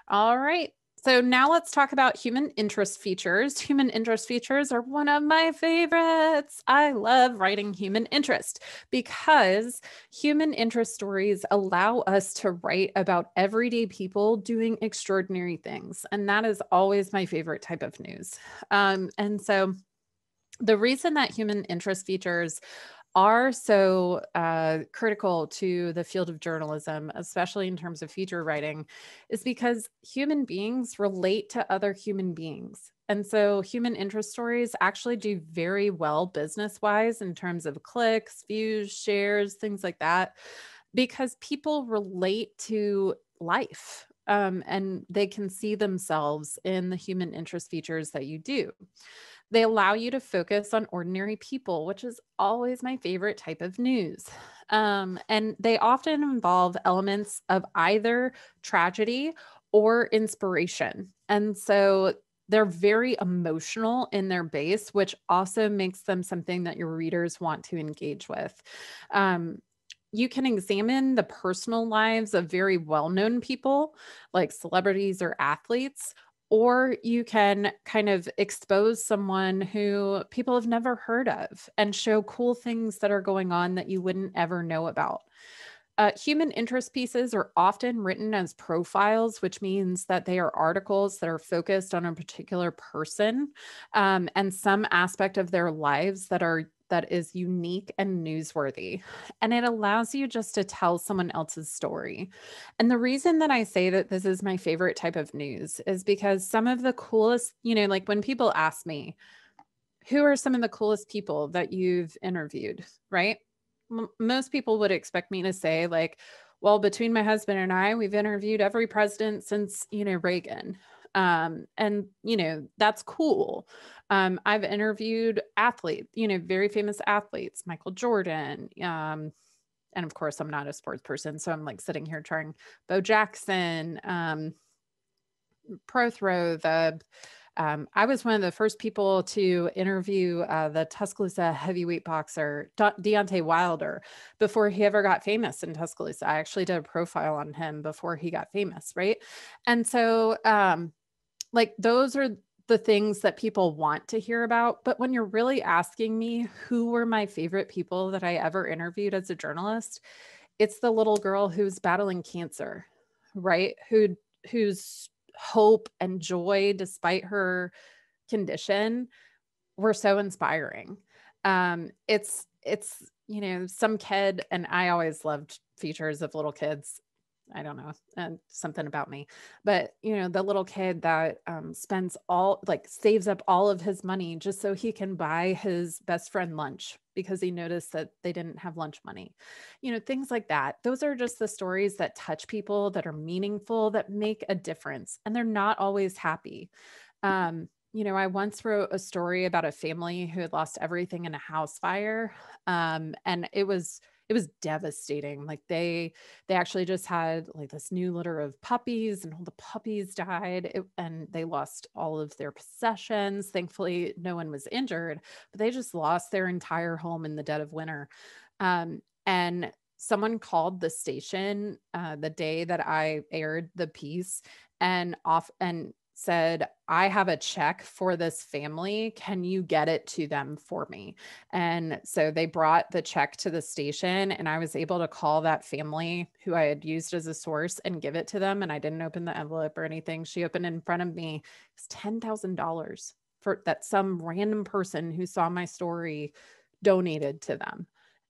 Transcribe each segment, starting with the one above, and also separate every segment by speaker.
Speaker 1: All right. So now let's talk about human interest features. Human interest features are one of my favorites. I love writing human interest because human interest stories allow us to write about everyday people doing extraordinary things. And that is always my favorite type of news. And so the reason that human interest features are so critical to the field of journalism, especially in terms of feature writing, is because human beings relate to other human beings. And so human interest stories actually do very well business wise in terms of clicks, views, shares, things like that, because people relate to life. And they can see themselves in the human interest features that you do. They allow you to focus on ordinary people, which is always my favorite type of news. And they often involve elements of either tragedy or inspiration. And so they're very emotional in their base, which also makes them something that your readers want to engage with. Um, you can examine the personal lives of very well known people, like celebrities or athletes, or you can kind of expose someone who people have never heard of and show cool things that are going on that you wouldn't ever know about. Human interest pieces are often written as profiles, which means that they are articles that are focused on a particular person and some aspect of their lives that is unique and newsworthy. And it allows you just to tell someone else's story. And the reason that I say that this is my favorite type of news is because some of the coolest, like when people ask me, who are some of the coolest people that you've interviewed, right? Most people would expect me to say, like, well, between my husband and I, we've interviewed every president since, Reagan. And, that's cool. I've interviewed athletes, very famous athletes, Michael Jordan. And of course, I'm not a sports person. So I'm like sitting here trying Bo Jackson, Prothrow, I was one of the first people to interview the Tuscaloosa heavyweight boxer, Deontay Wilder, before he ever got famous in Tuscaloosa. I actually did a profile on him before he got famous, right? And so, like, those are the things that people want to hear about. But when you're really asking me who were my favorite people that I ever interviewed as a journalist, it's the little girl who's battling cancer, right? Who's hope and joy despite her condition were so inspiring. It's some kid, and I always loved features of little kids. I don't know, and something about me, but the little kid that saves up all of his money just so he can buy his best friend lunch because he noticed that they didn't have lunch money. Things like that. Those are just the stories that touch people, that are meaningful, that make a difference, and they're not always happy. I once wrote a story about a family who had lost everything in a house fire. And it was devastating. Like they actually just had like this new litter of puppies and all the puppies died and they lost all of their possessions. Thankfully, no one was injured, but they just lost their entire home in the dead of winter. And someone called the station the day that I aired the piece and said, I have a check for this family. Can you get it to them for me? And so they brought the check to the station and I was able to call that family who I had used as a source and give it to them. And I didn't open the envelope or anything. She opened in front of me. It's $10,000 for that some random person who saw my story donated to them.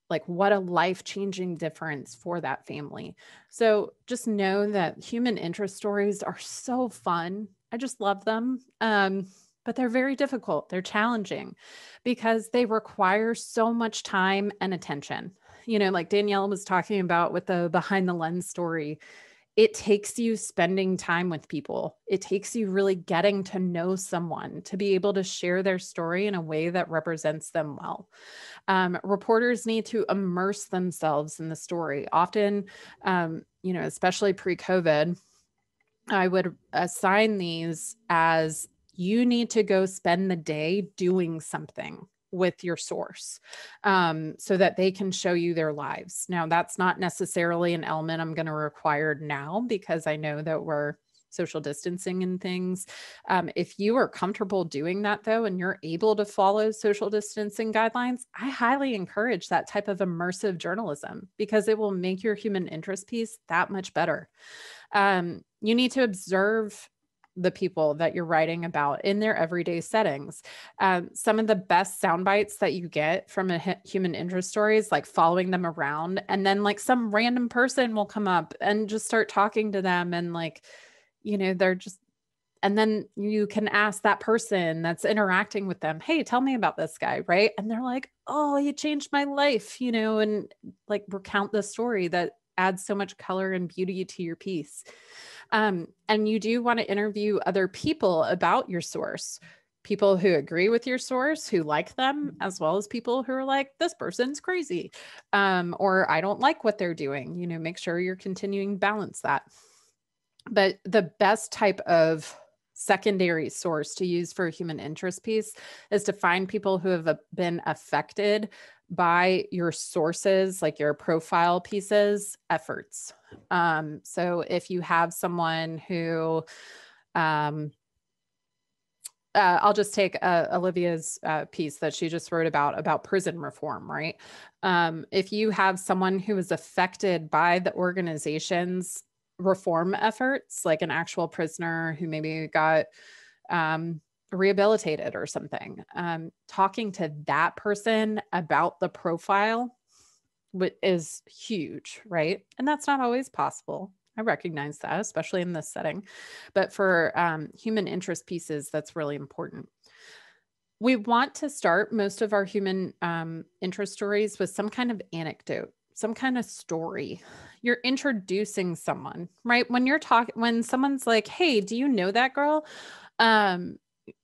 Speaker 1: Like, what a life-changing difference for that family. So just know that human interest stories are so fun. I just love them. But they're very difficult. They're challenging because they require so much time and attention. Like Danielle was talking about with the behind the lens story, it takes you spending time with people. It takes you really getting to know someone to be able to share their story in a way that represents them well. Reporters need to immerse themselves in the story. Often, especially pre-COVID, I would assign these as you need to go spend the day doing something with your source so that they can show you their lives. Now, that's not necessarily an element I'm going to require now because I know that we're social distancing and things. If you are comfortable doing that though, and you're able to follow social distancing guidelines, I highly encourage that type of immersive journalism because it will make your human interest piece that much better. You need to observe the people that you're writing about in their everyday settings. Some of the best sound bites that you get from a human interest story is like following them around, and then like some random person will come up and just start talking to them, and like, they're just, and then you can ask that person that's interacting with them, hey, tell me about this guy, right? And they're like, oh, he changed my life, and like recount the story that adds so much color and beauty to your piece. And you do want to interview other people about your source, people who agree with your source, who like them, as well as people who are like, this person's crazy, or I don't like what they're doing. Make sure you're continuing to balance that. But the best type of secondary source to use for a human interest piece is to find people who have been affected by your sources, like your profile pieces, efforts. So if you have someone who, I'll just take Olivia's piece that she just wrote about prison reform, right? If you have someone who is affected by the organization's reform efforts, like an actual prisoner who maybe got rehabilitated or something, talking to that person about the profile is huge, right? And that's not always possible. I recognize that, especially in this setting. But for human interest pieces, that's really important. We want to start most of our human interest stories with some kind of anecdote, some kind of story. You're introducing someone, right? When someone's like, hey, do you know that girl?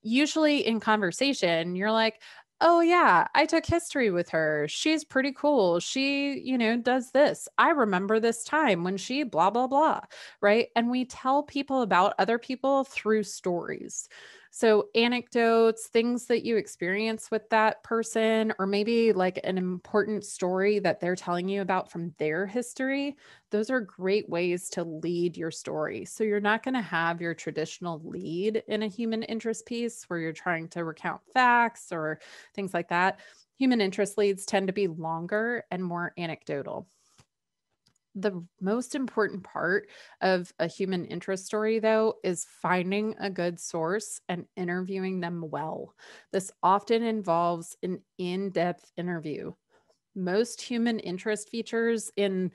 Speaker 1: Usually in conversation, you're like, oh yeah, I took history with her. She's pretty cool. She, does this. I remember this time when she blah, blah, blah, right? And we tell people about other people through stories. So anecdotes, things that you experience with that person, or maybe like an important story that they're telling you about from their history. Those are great ways to lead your story. So you're not going to have your traditional lead in a human interest piece where you're trying to recount facts or things like that. Human interest leads tend to be longer and more anecdotal. The most important part of a human interest story, though, is finding a good source and interviewing them well. This often involves an in-depth interview. Most human interest features in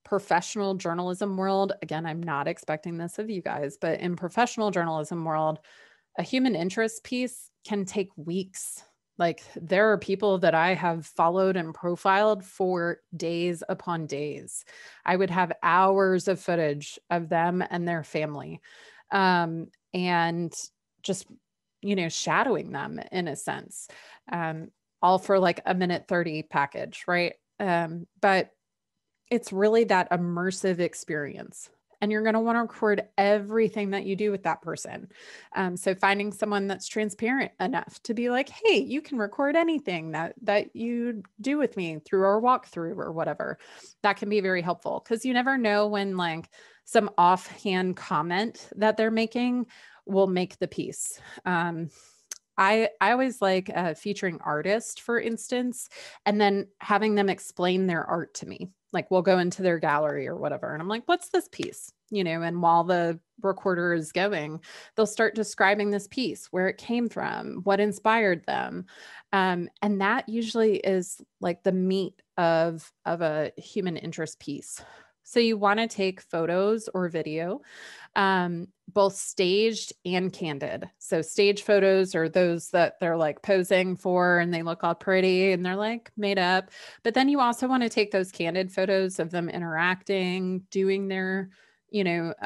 Speaker 1: professional journalism world, again, I'm not expecting this of you guys, but in professional journalism world, a human interest piece can take weeks. Like there are people that I have followed and profiled for days upon days. I would have hours of footage of them and their family, and just, shadowing them in a sense, all for like a minute 30 package, right? But it's really that immersive experience. And you're going to want to record everything that you do with that person. So finding someone that's transparent enough to be like, hey, you can record anything that you do with me through our walkthrough or whatever. That can be very helpful because you never know when like some offhand comment that they're making will make the piece. I always like featuring artists, for instance, and then having them explain their art to me. Like we'll go into their gallery or whatever. And I'm like, what's this piece? And while the recorder is going, they'll start describing this piece, where it came from, what inspired them. And that usually is like the meat of a human interest piece. So you want to take photos or video, both staged and candid. So stage photos are those that they're like posing for and they look all pretty and they're like made up. But then you also want to take those candid photos of them interacting, doing their,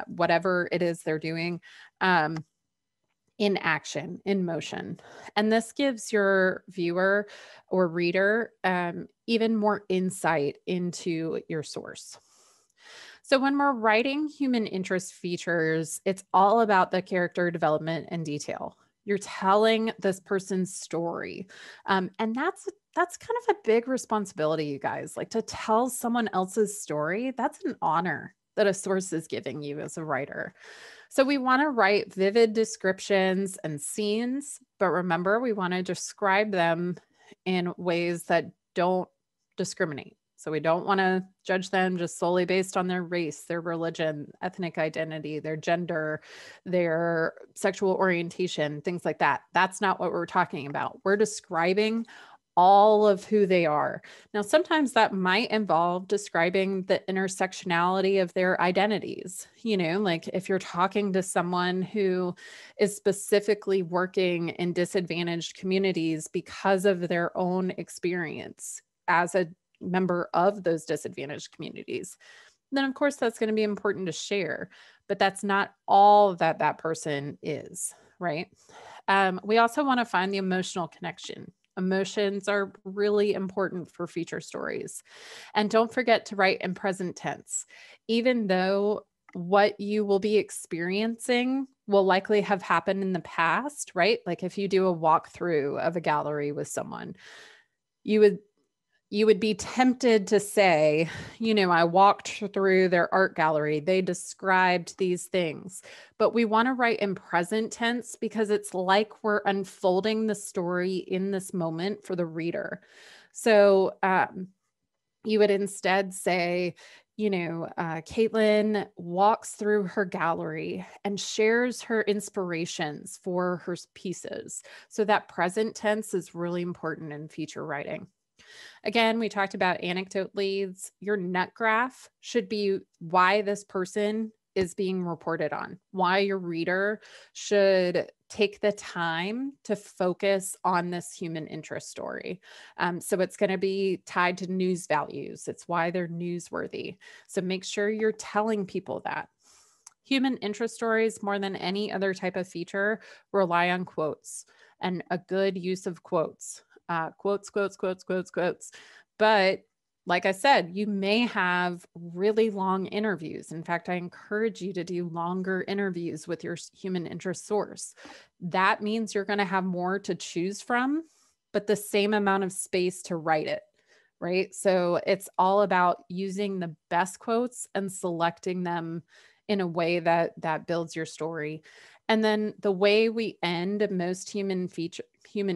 Speaker 1: whatever it is they're doing, in action, in motion. And this gives your viewer or reader even more insight into your source. So when we're writing human interest features, it's all about the character development and detail. You're telling this person's story. And that's kind of a big responsibility, you guys. Like to tell someone else's story, that's an honor that a source is giving you as a writer. So we want to write vivid descriptions and scenes, but remember, we want to describe them in ways that don't discriminate. So we don't want to judge them just solely based on their race, their religion, ethnic identity, their gender, their sexual orientation, things like that. That's not what we're talking about. We're describing all of who they are. Now, sometimes that might involve describing the intersectionality of their identities. Like if you're talking to someone who is specifically working in disadvantaged communities because of their own experience as a member of those disadvantaged communities, then of course that's going to be important to share, but that's not all that that person is, right? We also want to find the emotional connection. Emotions are really important for feature stories. And don't forget to write in present tense, even though what you will be experiencing will likely have happened in the past, right? Like if you do a walkthrough of a gallery with someone, you would be tempted to say, I walked through their art gallery. They described these things. But we want to write in present tense because it's like we're unfolding the story in this moment for the reader. So you would instead say, Caitlin walks through her gallery and shares her inspirations for her pieces. So that present tense is really important in feature writing. Again, we talked about anecdote leads. Your nut graph should be why this person is being reported on, why your reader should take the time to focus on this human interest story. So it's going to be tied to news values. It's why they're newsworthy. So make sure you're telling people that. Human interest stories, more than any other type of feature, rely on quotes and a good use of quotes. Quotes. But like I said, you may have really long interviews. In fact, I encourage you to do longer interviews with your human interest source. That means you're going to have more to choose from, but the same amount of space to write it, right? So it's all about using the best quotes and selecting them in a way that builds your story. And then the way we end most human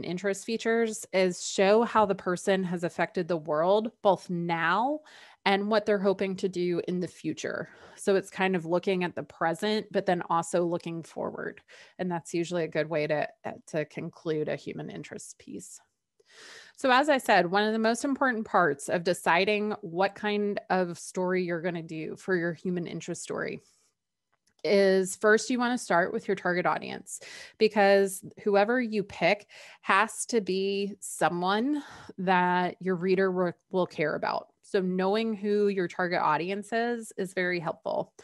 Speaker 1: interest features is show how the person has affected the world, both now and what they're hoping to do in the future. So it's kind of looking at the present, but then also looking forward. And that's usually a good way to conclude a human interest piece. So as I said, one of the most important parts of deciding what kind of story you're going to do for your human interest story is first you want to start with your target audience, because whoever you pick has to be someone that your reader will care about. So knowing who your target audience is very helpful.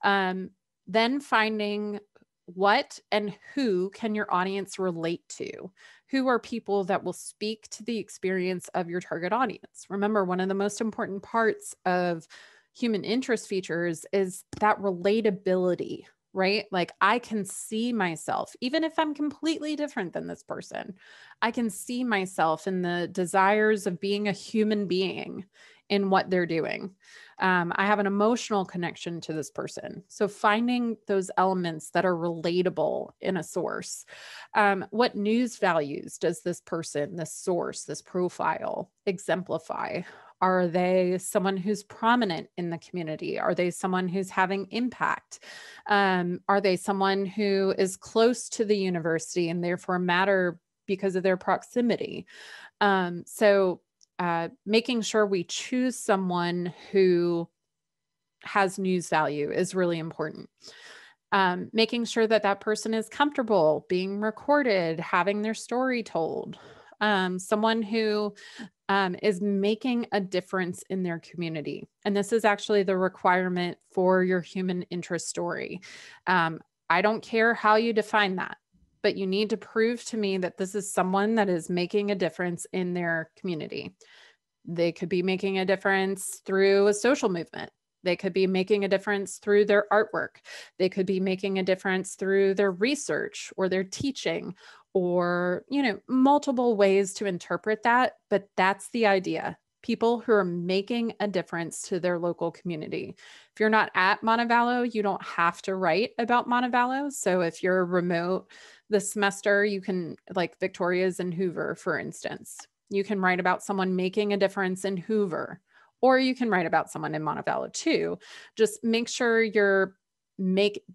Speaker 1: Then finding what and who can your audience relate to? Who are people that will speak to the experience of your target audience? Remember, one of the most important parts of human interest features is that relatability, right? Like I can see myself, even if I'm completely different than this person, I can see myself in the desires of being a human being in what they're doing. I have an emotional connection to this person. So finding those elements that are relatable in a source. What news values does this person, this source, this profile exemplify? Are they someone who's prominent in the community? Are they someone who's having impact? Are they someone who is close to the university and therefore matter because of their proximity? Making sure we choose someone who has news value is really important. Making sure that that person is comfortable being recorded, having their story told. Someone who is making a difference in their community. And this is actually the requirement for your human interest story. I don't care how you define that, but you need to prove to me that this is someone that is making a difference in their community. They could be making a difference through a social movement. They could be making a difference through their artwork. They could be making a difference through their research or their teaching, or, multiple ways to interpret that. But that's the idea. people who are making a difference to their local community. If you're not at Montevallo, you don't have to write about Montevallo. So if you're remote this semester, you can, like Victoria's in Hoover, for instance, you can write about someone making a difference in Hoover, or you can write about someone in Montevallo too. Just make sure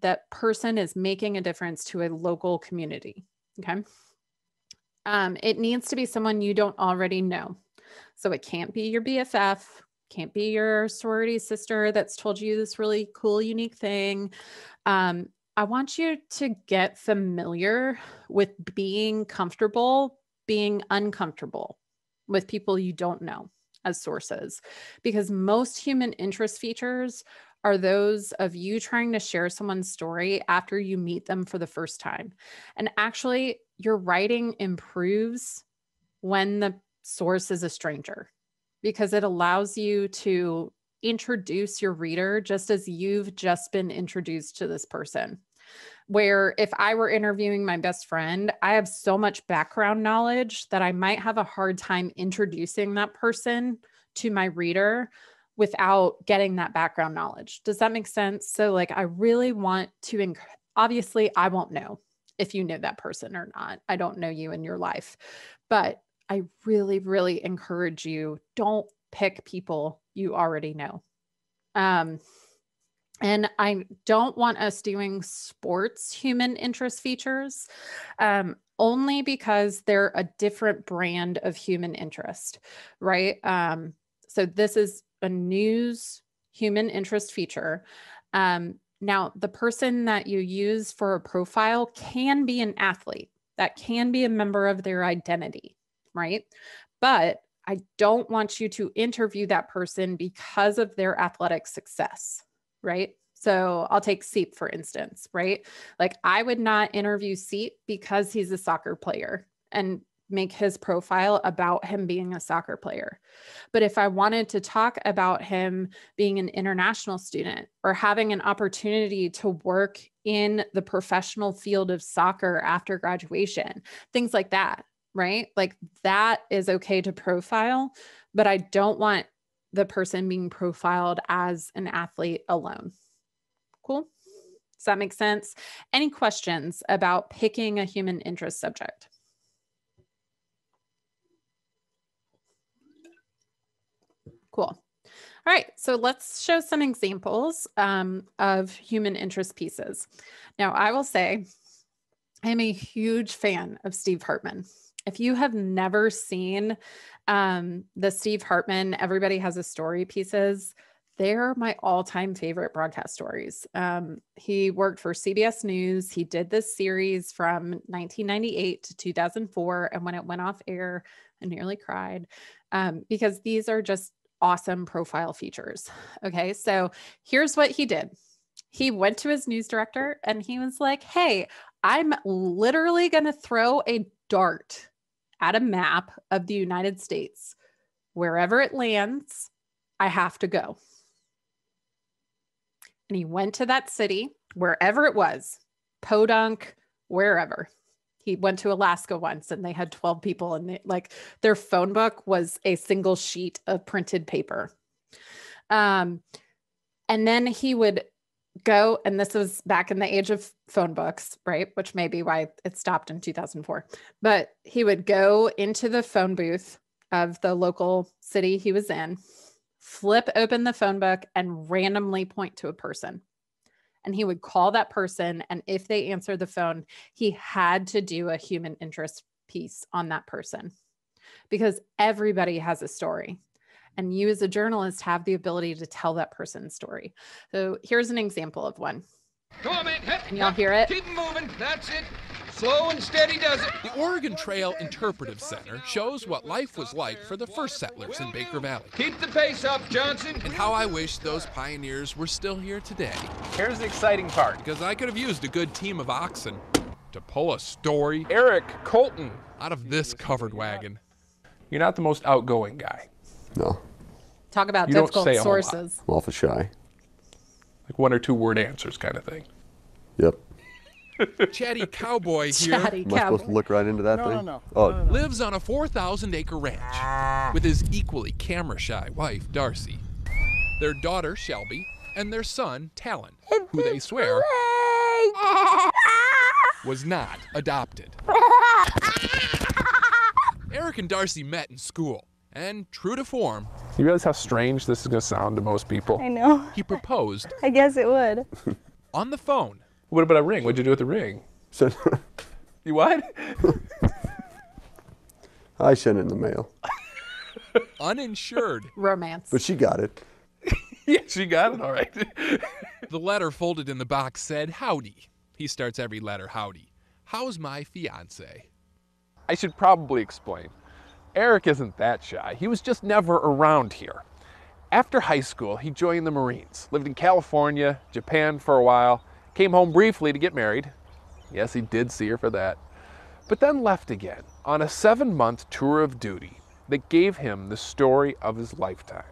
Speaker 1: that person is making a difference to a local community. Okay. It needs to be someone you don't already know. So it can't be your BFF, can't be your sorority sister that's told you this really cool, unique thing. I want you to get familiar with being comfortable, being uncomfortable with people you don't know as sources, because most human interest features are those of you trying to share someone's story after you meet them for the first time. And actually, your writing improves when the source is a stranger, because it allows you to introduce your reader just as you've just been introduced to this person. Where if I were interviewing my best friend, I have so much background knowledge that I might have a hard time introducing that person to my reader without getting that background knowledge. Does that make sense? So like, I really want to, obviously I won't know if you know that person or not. I don't know you in your life, but I really, really encourage you, don't pick people you already know. And I don't want us doing sports human interest features, only because they're a different brand of human interest, right? So this is a news human interest feature. Now, the person that you use for a profile can be an athlete. That can be a member of their identity, right? But I don't want you to interview that person because of their athletic success, right? So I'll take Seep, for instance, right? Like I would not interview Seep because he's a soccer player and make his profile about him being a soccer player. But if I wanted to talk about him being an international student or having an opportunity to work in the professional field of soccer after graduation, things like that, right? Like that is okay to profile, but I don't want the person being profiled as an athlete alone. Cool? Does that make sense? Any questions about picking a human interest subject? Cool. All right, so let's show some examples of human interest pieces. Now, I will say I'm a huge fan of Steve Hartman. If you have never seen the Steve Hartman Everybody Has a Story pieces, they're my all-time favorite broadcast stories. He worked for CBS News. He did this series from 1998 to 2004. And when it went off air, I nearly cried because these are just awesome profile features. Okay, so here's what he did. He went to his news director and he was like, hey, I'm literally going to throw a dart at a map of the United States. Wherever it lands, I have to go. And he went to that city, wherever it was, Podunk, wherever. He went to Alaska once and they had 12 people and their phone book was a single sheet of printed paper. And then he would go, and this was back in the age of phone books, right? Which may be why it stopped in 2004. But he would go into the phone booth of the local city he was in, flip open the phone book and randomly point to a person. And he would call that person. And if they answered the phone, he had to do a human interest piece on that person because everybody has a story. And you as a journalist have the ability to tell that person's story. So here's an example of one.
Speaker 2: Come on, man.
Speaker 1: Can y'all hear it?
Speaker 2: Keep moving. That's it. Slow and steady does it.
Speaker 3: The Oregon Trail Interpretive Center shows what life was like for the first settlers in Baker Valley.
Speaker 2: Keep the pace up, Johnson.
Speaker 3: And how I wish those pioneers were still here today.
Speaker 4: Here's the exciting part.
Speaker 3: Because I could have used a good team of oxen to pull a story
Speaker 4: Eric Colton.
Speaker 3: out of this covered wagon.
Speaker 4: You're not the most outgoing guy.
Speaker 5: No,
Speaker 1: Talk about
Speaker 4: You don't
Speaker 1: difficult
Speaker 4: say a whole lot.
Speaker 1: sources.
Speaker 5: I'm awful shy.
Speaker 4: Like 1 or 2 word answers kind of thing.
Speaker 5: Yep.
Speaker 3: Chatty cowboy here
Speaker 1: Chatty
Speaker 5: Am I supposed to
Speaker 1: cowboy.
Speaker 5: look right into that thing?
Speaker 6: No.
Speaker 5: Oh,
Speaker 3: lives on a 4,000-acre ranch with his equally camera-shy wife, Darcy, their daughter, Shelby, and their son, Talon, who they swear was not adopted. Eric and Darcy met in school, and true to form,
Speaker 4: You realize how strange this is going to sound to most people?
Speaker 7: I know.
Speaker 3: he proposed
Speaker 7: I guess it would.
Speaker 3: on the phone.
Speaker 4: What about a ring? What'd you do with the ring?
Speaker 5: so,
Speaker 4: You what?
Speaker 5: I sent it in the mail,
Speaker 3: Uninsured.
Speaker 1: Romance.
Speaker 5: but she got it.
Speaker 4: Yeah, she got it all right.
Speaker 3: The letter folded in the box said, "Howdy." He starts every letter, "Howdy. How's my fiance?"
Speaker 4: I should probably explain. Eric isn't that shy. He was just never around here. After high school, he joined the Marines, lived in California, Japan for a while, came home briefly to get married. Yes, he did see her for that. But then left again on a 7-month tour of duty that gave him the story of his lifetime.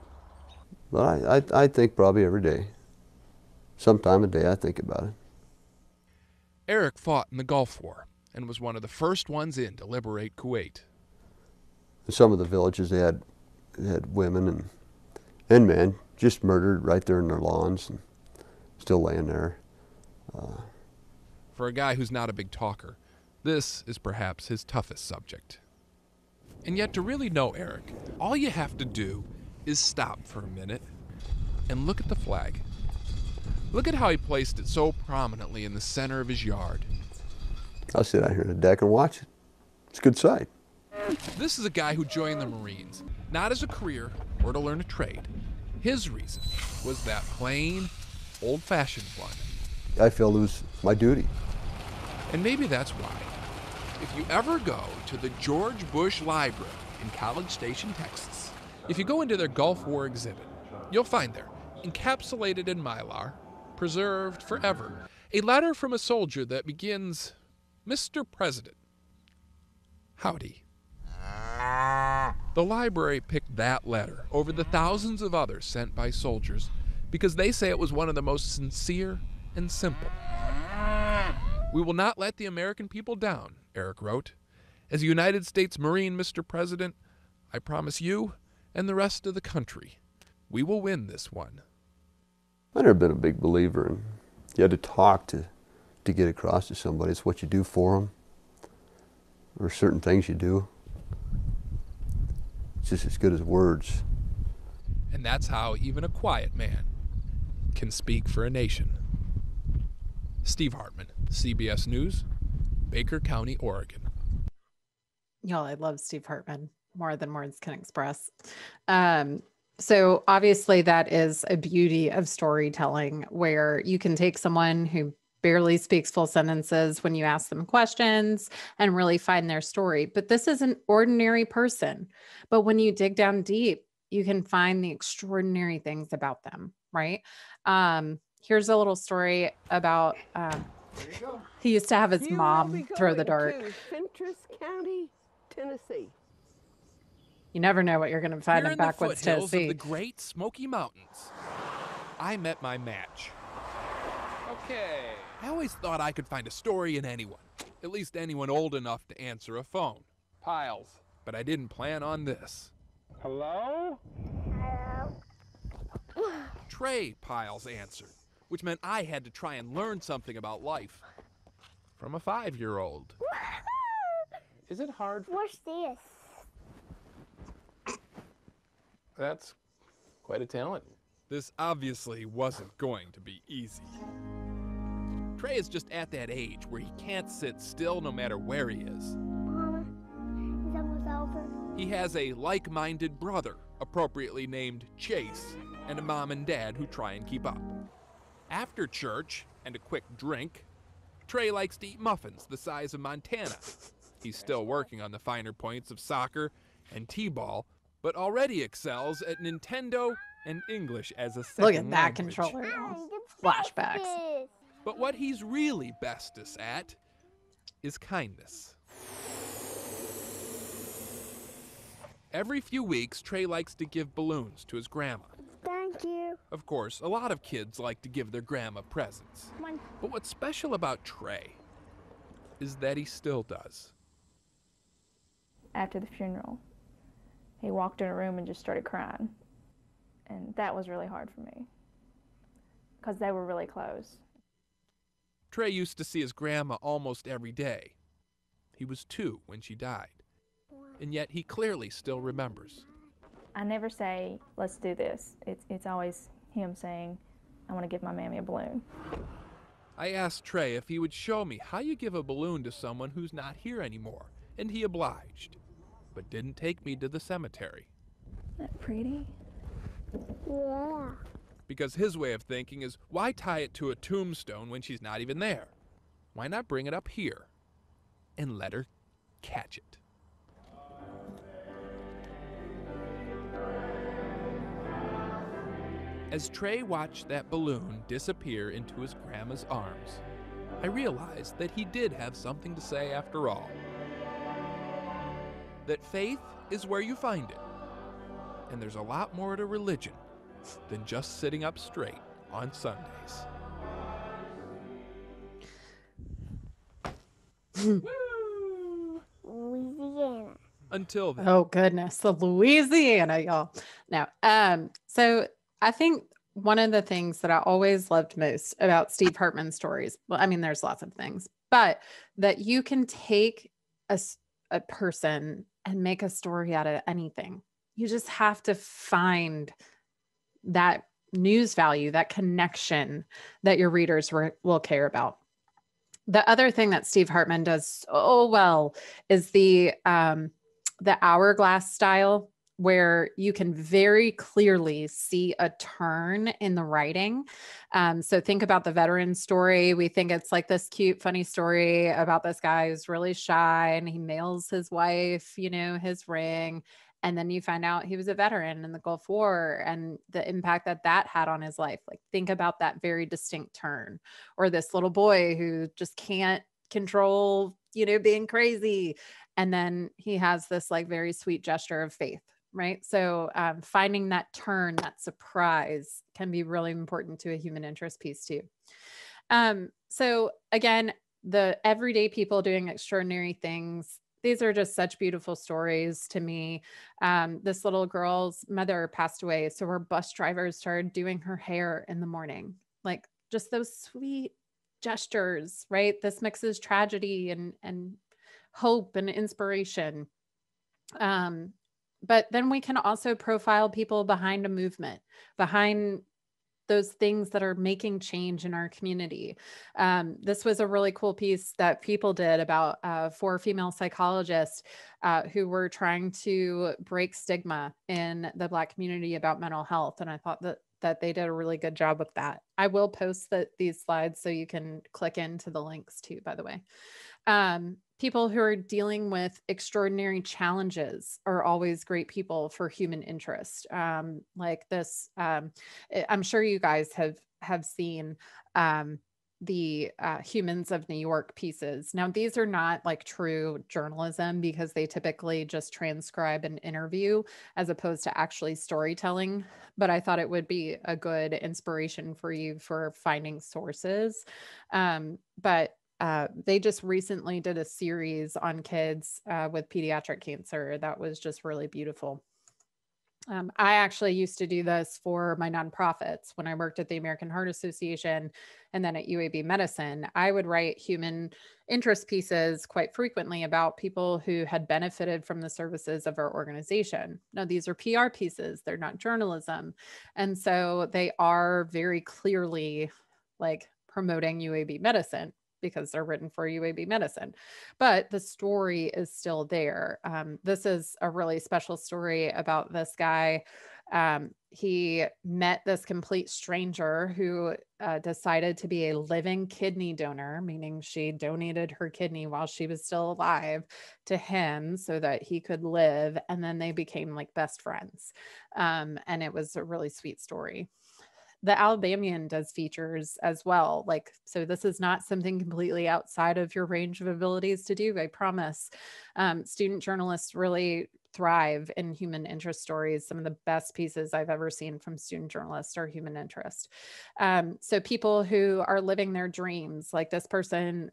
Speaker 5: But I think probably every day. Sometime a day I think about it.
Speaker 3: Eric fought in the Gulf War and was one of the first ones in to liberate Kuwait.
Speaker 5: In some of the villages they had women and men just murdered right there in their lawns and still laying there.
Speaker 3: For a guy who's not a big talker, this is perhaps his toughest subject. And yet, to really know Eric, all you have to do is stop for a minute and look at the flag. Look at how he placed it so prominently in the center of his yard.
Speaker 5: I'll sit out here on the deck and watch it. It's a good sight.
Speaker 3: This is a guy who joined the Marines, not as a career or to learn a trade. His reason was that plain, old-fashioned one.
Speaker 5: I feel it was my duty.
Speaker 3: And maybe that's why. If you ever go to the George Bush Library in College Station, Texas, if you go into their Gulf War exhibit, you'll find there, encapsulated in mylar, preserved forever, a letter from a soldier that begins, "Mr. President, howdy." The library picked that letter over the thousands of others sent by soldiers because they say it was one of the most sincere and simple. "We will not let the American people down," Eric wrote. "As a United States Marine, Mr. President, I promise you and the rest of the country, we will win this one."
Speaker 5: I've never been a big believer in you had to talk to get across to somebody. It's what you do for them, or certain things you do. It's just as good as words.
Speaker 3: And that's how even a quiet man can speak for a nation. Steve Hartman, CBS News, Baker County, Oregon.
Speaker 1: Y'all, I love Steve Hartman more than words can express. So obviously that is a beauty of storytelling, where you can take someone who barely speaks full sentences when you ask them questions and really find their story. But this is an ordinary person. But when you dig down deep, you can find the extraordinary things about them, right? Here's a little story about, he used to have his mom throw the dart.
Speaker 8: Fentress County, Tennessee.
Speaker 1: You never know what you're going to find
Speaker 3: Here
Speaker 1: in
Speaker 3: in the
Speaker 1: backwoods
Speaker 3: foothills of
Speaker 1: Tennessee.
Speaker 3: the Great Smoky Mountains, I met my match.
Speaker 4: Okay.
Speaker 3: I always thought I could find a story in anyone, at least anyone old enough to answer a phone.
Speaker 4: Piles.
Speaker 3: But I didn't plan on this.
Speaker 4: Hello?
Speaker 3: Trey, Piles answered, which meant I had to try and learn something about life from a 5-year-old.
Speaker 4: Is it hard?
Speaker 9: What's this?
Speaker 4: That's quite a talent.
Speaker 3: This obviously wasn't going to be easy. Trey is just at that age where he can't sit still no matter where he is.
Speaker 9: Mama, it's almost over.
Speaker 3: He has a like-minded brother, appropriately named Chase, and a mom and dad who try and keep up. After church and a quick drink, Trey likes to eat muffins the size of Montana. He's still working on the finer points of soccer and t-ball, but already excels at Nintendo and English as a second
Speaker 1: Look at that
Speaker 3: language.
Speaker 1: controller.
Speaker 9: The
Speaker 1: Flashbacks.
Speaker 9: bestest.
Speaker 3: But what he's really bestest at is kindness. Every few weeks, Trey likes to give balloons to his grandma.
Speaker 9: Thank you.
Speaker 3: Of course, a lot of kids like to give their grandma presents.
Speaker 9: Come on.
Speaker 3: But what's special about Trey is that he still does.
Speaker 6: After the funeral, he walked in a room and just started crying. And that was really hard for me because they were really close.
Speaker 3: Trey used to see his grandma almost every day. He was 2 when she died, and yet he clearly still remembers.
Speaker 6: I never say, let's do this. It's always him saying, I want to give my mammy a balloon.
Speaker 3: I asked Trey if he would show me how you give a balloon to someone who's not here anymore, and he obliged, but didn't take me to the cemetery.
Speaker 6: Isn't that pretty?
Speaker 9: Yeah.
Speaker 3: Because his way of thinking is, why tie it to a tombstone when she's not even there? Why not bring it up here and let her catch it? As Trey watched that balloon disappear into his grandma's arms, I realized that he did have something to say after all. That faith is where you find it. And there's a lot more to religion than just sitting up straight on Sundays.
Speaker 9: Louisiana.
Speaker 3: Until then.
Speaker 1: Oh goodness, the Louisiana, y'all. Now, so I think one of the things that I always loved most about Steve Hartman stories, well, I mean, there's lots of things, but that you can take a person and make a story out of anything. You just have to find that news value, that connection that your readers will care about. The other thing that Steve Hartman does so well is the Hourglass Style, where you can very clearly see a turn in the writing. So think about the veteran story. We think it's like this cute, funny story about this guy who's really shy and he mails his wife, his ring. And then you find out he was a veteran in the Gulf War and the impact that that had on his life. Like, think about that very distinct turn. Or this little boy who just can't control, being crazy. And then he has this like very sweet gesture of faith, right? So finding that turn, that surprise can be really important to a human interest piece too. So again, the everyday people doing extraordinary things. These are just such beautiful stories to me. This little girl's mother passed away. So her bus drivers started doing her hair in the morning. Like, just those sweet gestures, right? This mixes tragedy and hope and inspiration. But then we can also profile people behind a movement, behind those things that are making change in our community. This was a really cool piece that People did about 4 female psychologists who were trying to break stigma in the Black community about mental health. And I thought that they did a really good job with that. I will post these slides so you can click into the links too, by the way. People who are dealing with extraordinary challenges are always great people for human interest. Like this, I'm sure you guys have seen the Humans of New York pieces. Now, these are not like true journalism because they typically just transcribe an interview as opposed to actually storytelling. But I thought it would be a good inspiration for you for finding sources. They just recently did a series on kids with pediatric cancer that was just really beautiful. I actually used to do this for my nonprofits when I worked at the American Heart Association and then at UAB Medicine. I would write human interest pieces quite frequently about people who had benefited from the services of our organization. Now, these are PR pieces, they're not journalism. And so they are very clearly like promoting UAB Medicine, because they're written for UAB Medicine, but the story is still there. This is a really special story about this guy. He met this complete stranger who decided to be a living kidney donor, meaning she donated her kidney while she was still alive to him so that he could live. And then they became like best friends. And it was a really sweet story. The Alabamian does features as well. Like, so this is not something completely outside of your range of abilities to do, I promise. Student journalists really thrive in human interest stories. Some of the best pieces I've ever seen from student journalists are human interest. So people who are living their dreams, like this person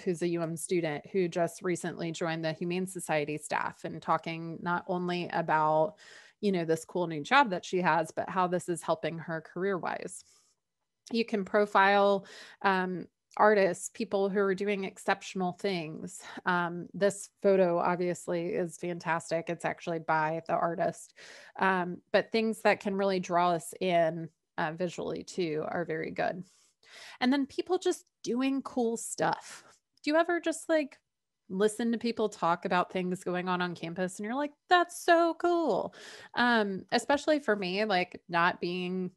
Speaker 1: who's a UM student who just recently joined the Humane Society staff and talking not only about, this cool new job that she has, but how this is helping her career-wise. You can profile artists, people who are doing exceptional things. This photo obviously is fantastic. It's actually by the artist. But things that can really draw us in visually too are very good. And then people just doing cool stuff. Do you ever just like listen to people talk about things going on campus and you're like, that's so cool? Especially for me, like not being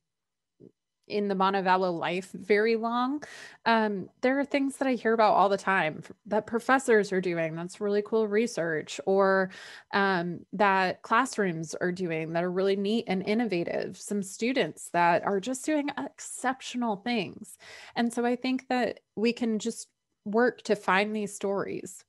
Speaker 1: in the Montevallo life very long. There are things that I hear about all the time that professors are doing. That's really cool research, or that classrooms are doing that are really neat and innovative. Some students that are just doing exceptional things. And so I think that we can just work to find these stories